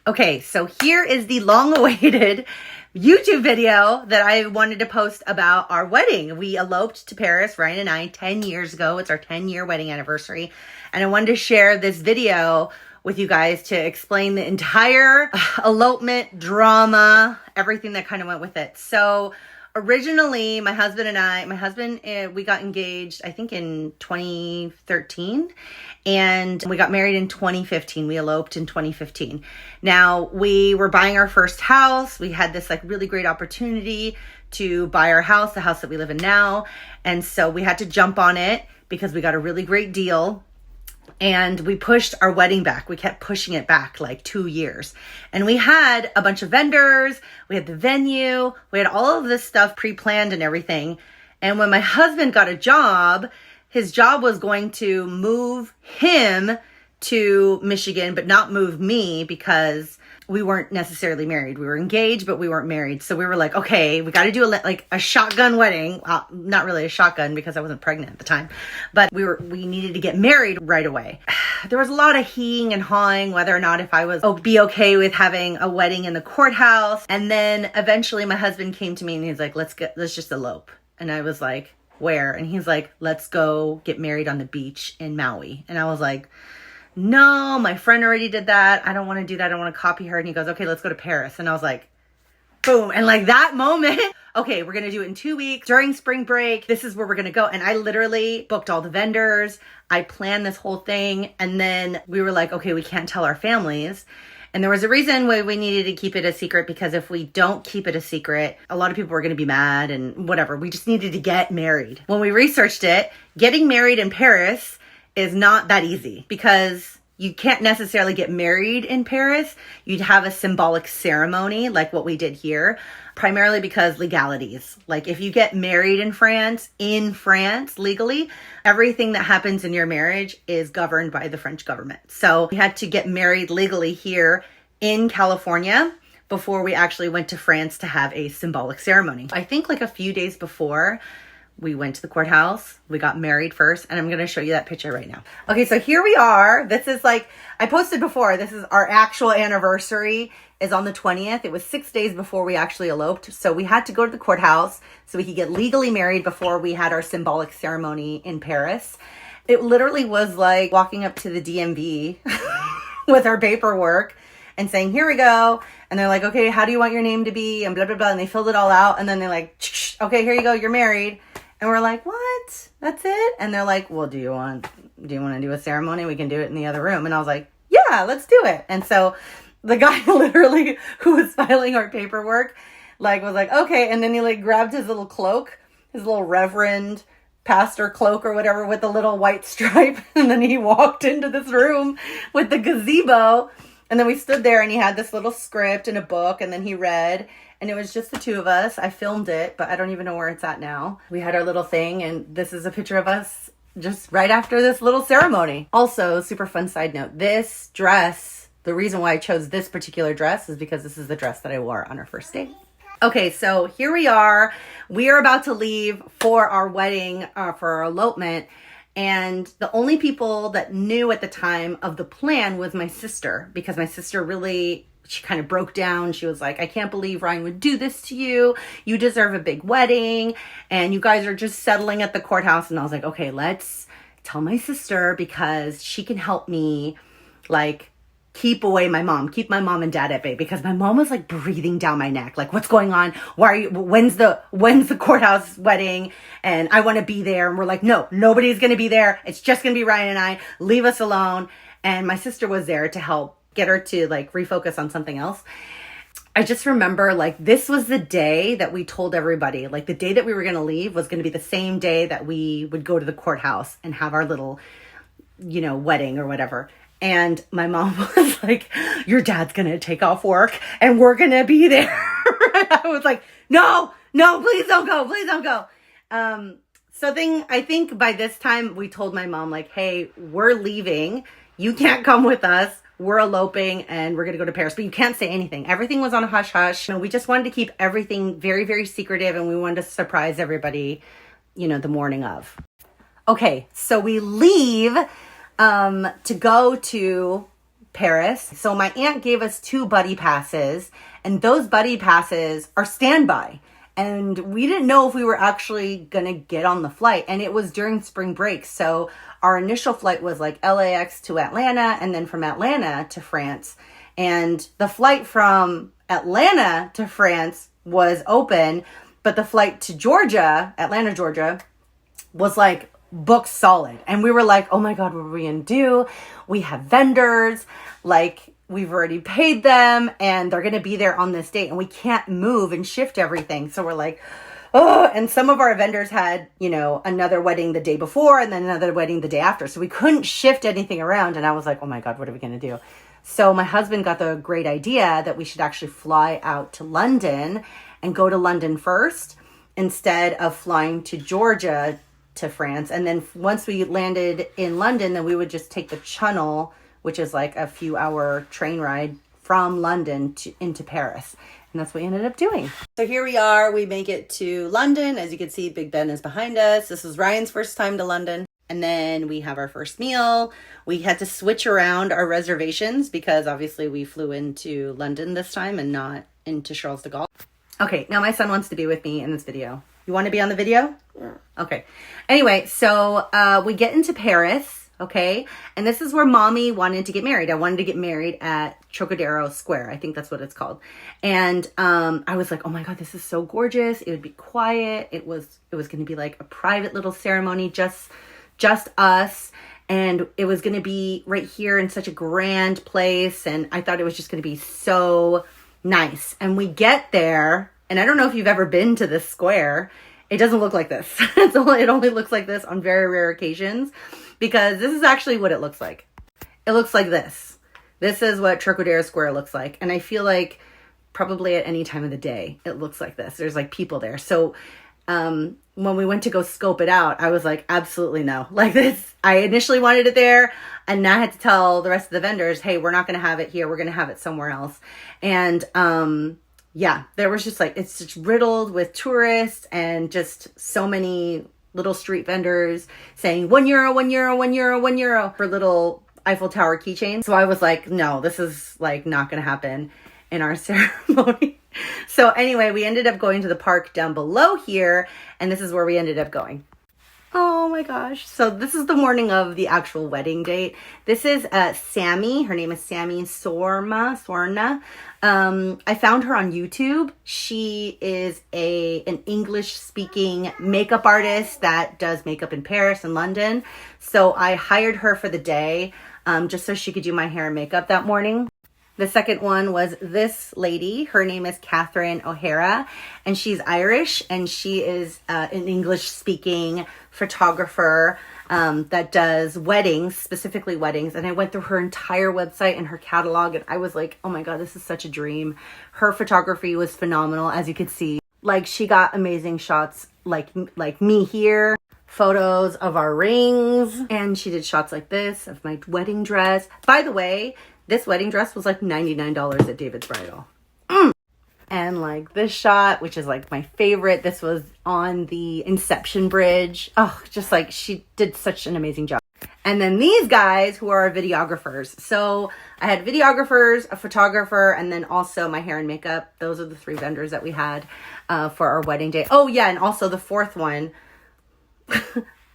Okay, so here is the long-awaited YouTube video that I wanted to post about our wedding. We eloped to Paris, Ryan and I, 10 years ago. It's our 10-year wedding anniversary. And I wanted to share this video with you guys to explain the entire elopement drama, everything that kind of went with it. So originally, my husband, we got engaged, I think in 2013, and we got married in 2015. We eloped in 2015. Now, we were buying our first house. We had this really great opportunity to buy our house, the house that we live in now. And so we had to jump on it because we got a really great deal. And we pushed our wedding back. We kept pushing it back 2 years. And we had a bunch of vendors. We had the venue. We had all of this stuff pre-planned and everything. And when my husband got a job, his job was going to move him to Michigan, but not move me because we weren't necessarily married. We were engaged, but we weren't married. So we were like, okay, we got to do a shotgun wedding. Well, not really a shotgun because I wasn't pregnant at the time, but we needed to get married right away. There was a lot of heeing and hawing whether or not if I was be okay with having a wedding in the courthouse. And then eventually my husband came to me and he's like, let's just elope. And I was like, where? And he's like, let's go get married on the beach in Maui. And I was like, no, my friend already did that. I don't want to do that. I don't want to copy her. And he goes, okay, let's go to Paris. And I was like, boom. And that moment, okay, we're going to do it in 2 weeks during spring break. This is where we're going to go. And I literally booked all the vendors. I planned this whole thing. And then we were like, okay, we can't tell our families. And there was a reason why we needed to keep it a secret, because if we don't keep it a secret, a lot of people are going to be mad and whatever. We just needed to get married. When we researched it, getting married in Paris is not that easy because you can't necessarily get married in Paris. You'd have a symbolic ceremony like what we did here, primarily because legalities. If you get married in France legally, everything that happens in your marriage is governed by the French government. So we had to get married legally here in California before we actually went to France to have a symbolic ceremony. I think a few days before, we went to the courthouse. We got married first, and I'm going to show you that picture right now. Okay, so here we are. This is I posted before, this is our actual anniversary is on the 20th. It was 6 days before we actually eloped. So we had to go to the courthouse so we could get legally married before we had our symbolic ceremony in Paris. It literally was like walking up to the DMV with our paperwork and saying, here we go. And they're like, okay, how do you want your name to be? And blah, blah, blah. And they filled it all out. And then they're like, okay, here you go. You're married. And we're like, what? That's it? And they're like, well, do you want to do a ceremony? We can do it in the other room. And I was like, yeah, let's do it. And so the guy literally who was filing our paperwork, was like, okay. And then he grabbed his little cloak, his little reverend pastor cloak or whatever with the little white stripe. And then he walked into this room with the gazebo. And then we stood there and he had this little script and a book, and then he read, and it was just the two of us. I filmed it, but I don't even know where it's at now. We had our little thing, and this is a picture of us just right after this little ceremony. Also, super fun side note, this dress, the reason why I chose this particular dress is because this is the dress that I wore on our first date. Okay, so here we are. We are about to leave for our wedding, for our elopement. And the only people that knew at the time of the plan was my sister, because my sister she kind of broke down. She was like, I can't believe Ryan would do this to you. You deserve a big wedding. And you guys are just settling at the courthouse. And I was like, okay, let's tell my sister because she can help me keep my mom and dad at bay, because my mom was breathing down my neck. What's going on? When's the courthouse wedding? And I want to be there. And we're like, no, nobody's going to be there. It's just going to be Ryan and I. Leave us alone. And my sister was there to help get her to refocus on something else. I just remember this was the day that we told everybody, the day that we were going to leave was going to be the same day that we would go to the courthouse and have our little, wedding or whatever. And my mom was like, your dad's going to take off work and we're going to be there. I was like, no, please don't go. Please don't go. I think by this time we told my mom hey, we're leaving. You can't come with us. We're eloping and we're going to go to Paris, but you can't say anything. Everything was on a hush hush. We just wanted to keep everything very, very secretive, and we wanted to surprise everybody, the morning of. Okay. So we leave, to go to Paris. So my aunt gave us 2 buddy passes, and those buddy passes are standby. And we didn't know if we were actually going to get on the flight. And it was during spring break. So our initial flight was like LAX to Atlanta, and then from Atlanta to France. And the flight from Atlanta to France was open, but the flight to Georgia, Atlanta, Georgia, was like booked solid. And we were like, oh my God, what are we going to do? We have vendors, like we've already paid them and they're going to be there on this date and we can't move and shift everything. So we're like, oh, and some of our vendors had, you know, another wedding the day before and then another wedding the day after. So we couldn't shift anything around. And I was like, oh my God, what are we going to do? So my husband got the great idea that we should actually fly out to London and go to London first instead of flying to Georgia to France. And then once we landed in London, then we would just take the Channel, which is like a few hour train ride from London into Paris. And that's what we ended up doing. So here we are. We make it to London. As you can see, Big Ben is behind us. This was Ryan's first time to London. And then we have our first meal. We had to switch around our reservations because obviously we flew into London this time and not into Charles de Gaulle. Okay, now my son wants to be with me in this video. You want to be on the video? Yeah. Okay. Anyway, so we get into Paris, okay? And this is where Mommy wanted to get married. I wanted to get married at Trocadero Square. I think that's what it's called. And I was like, oh my God, this is so gorgeous. It would be quiet. It was going to be like a private little ceremony, just us. And it was going to be right here in such a grand place. And I thought it was just going to be so nice. And we get there. And I don't know if you've ever been to this square. It doesn't look like this. It only looks like this on very rare occasions because this is actually what it looks like. It looks like this. This is what Trocadero Square looks like. And I feel like probably at any time of the day, it looks like this. There's like people there. So when we went to go scope it out, I was like, absolutely no. Like this, I initially wanted it there. And now I had to tell the rest of the vendors, hey, we're not going to have it here. We're going to have it somewhere else. And yeah, there was just like, it's just riddled with tourists and just so many little street vendors saying €1, €1, €1, €1 for little Eiffel Tower keychains. So I was like, no, this is like not going to happen in our ceremony. So anyway, we ended up going to the park down below here, and this is where we ended up going. Oh my gosh. So this is the morning of the actual wedding date. This is Sammy. Her name is Sammy Sorna. I found her on YouTube. She is an English speaking makeup artist that does makeup in Paris and London. So I hired her for the day just so she could do my hair and makeup that morning. The second one was this lady. Her name is Catherine O'Hara, and she's Irish, and she is an English-speaking photographer that does weddings, specifically weddings. And I went through her entire website and her catalog, and I was like, oh my God, this is such a dream. Her photography was phenomenal, as you could see. Like, she got amazing shots like me here, photos of our rings, and she did shots like this of my wedding dress. By the way, this wedding dress was like $99 at David's Bridal. And like this shot, which is like my favorite. This was on the Inception Bridge. Oh, just like she did such an amazing job. And then these guys who are videographers. So I had videographers, a photographer, and then also my hair and makeup. Those are the 3 vendors that we had for our wedding day. Oh yeah, and also the 4th one,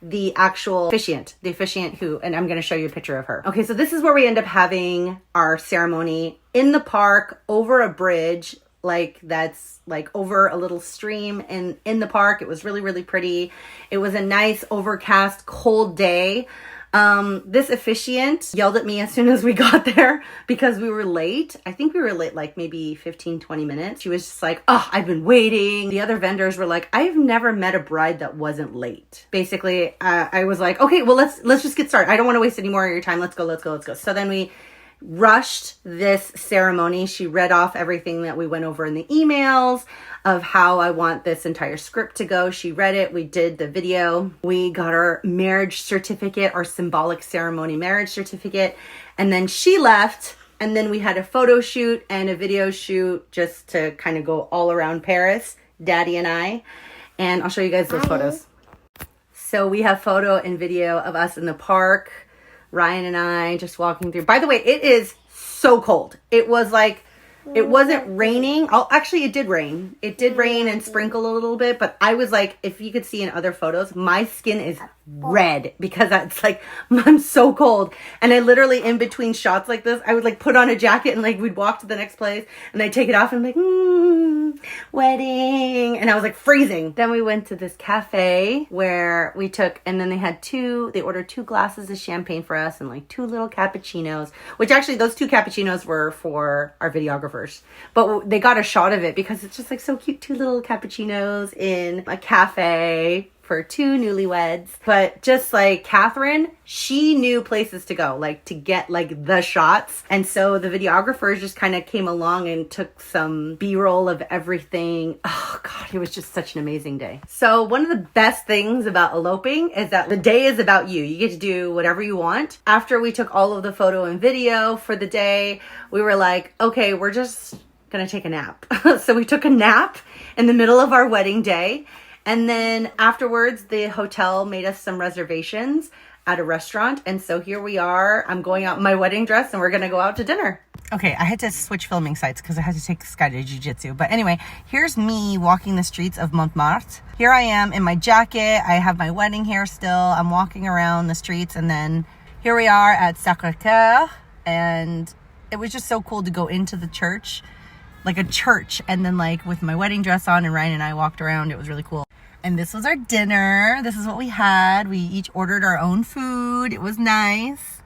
the officiant who, and I'm going to show you a picture of her. Okay, so this is where we end up having our ceremony in the park over a bridge, like that's like over a little stream in the park. It was really, really pretty. It was a nice overcast, cold day. This officiant yelled at me as soon as we got there because we were late. I think we were late like maybe 15, 20 minutes. She was just like, oh, I've been waiting. The other vendors were like, I've never met a bride that wasn't late. Basically, I was like, okay, well, let's just get started. I don't want to waste any more of your time. Let's go. So then we rushed this ceremony. She read off everything that we went over in the emails of how I want this entire script to go. She read it. We did the video. We got our marriage certificate, our symbolic ceremony marriage certificate. And then she left. And then we had a photo shoot and a video shoot just to kind of go all around Paris, Daddy and I. And I'll show you guys those photos. So we have photo and video of us in the park. Ryan and I just walking through. By the way, it is so cold. It was like, it wasn't raining. Actually, it did rain. It did rain and sprinkle a little bit, but I was like, if you could see in other photos, my skin is red because it's like, I'm so cold. And I literally, in between shots like this, I would like put on a jacket and like we'd walk to the next place and I'd take it off and I'm like, wedding. And I was like freezing. Then we went to this cafe where we took, and then they ordered 2 glasses of champagne for us and like 2 little cappuccinos, which actually those 2 cappuccinos were for our videographers. But they got a shot of it because it's just like so cute. 2 little cappuccinos in a cafe for 2 newlyweds. But just like Catherine, she knew places to go, like to get like the shots. And so the videographers just kind of came along and took some B-roll of everything. Oh God, it was just such an amazing day. So one of the best things about eloping is that the day is about you. You get to do whatever you want. After we took all of the photo and video for the day, we were like, okay, we're just gonna take a nap. So we took a nap in the middle of our wedding day. And then afterwards, the hotel made us some reservations at a restaurant. And so here we are. I'm going out in my wedding dress and we're going to go out to dinner. Okay, I had to switch filming sites because I had to take Skydive Jiu-Jitsu. But anyway, here's me walking the streets of Montmartre. Here I am in my jacket. I have my wedding hair still. I'm walking around the streets. And then here we are at Sacré-Cœur. And it was just so cool to go into the church, like a church. And then like with my wedding dress on, and Ryan and I walked around. It was really cool. And this was our dinner. This is what we had. We each ordered our own food. It was nice.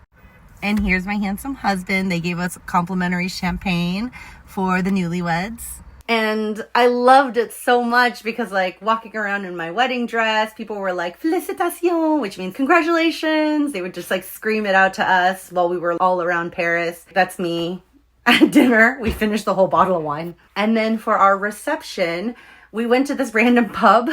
And here's my handsome husband. They gave us complimentary champagne for the newlyweds. And I loved it so much because like walking around in my wedding dress, people were like, félicitations, which means congratulations. They would just like scream it out to us while we were all around Paris. That's me at dinner. We finished the whole bottle of wine. And then for our reception, we went to this random pub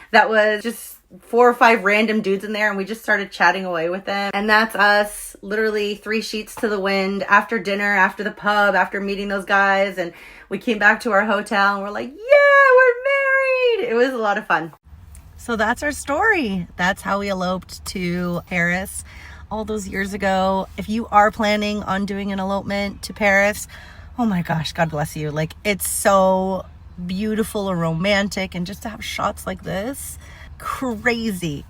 that was just 4 or 5 random dudes in there, and we just started chatting away with them. And that's us, literally 3 sheets to the wind after dinner, after the pub, after meeting those guys. And we came back to our hotel and we're like, yeah, we're married. It was a lot of fun. So that's our story. That's how we eloped to Paris all those years ago. If you are planning on doing an elopement to Paris, oh my gosh, God bless you. Like, it's so beautiful and romantic, and just to have shots like this, crazy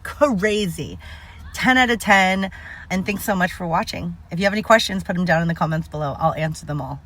10 out of 10. And thanks so much for watching. If you have any questions, put them down in the comments below. I'll answer them all.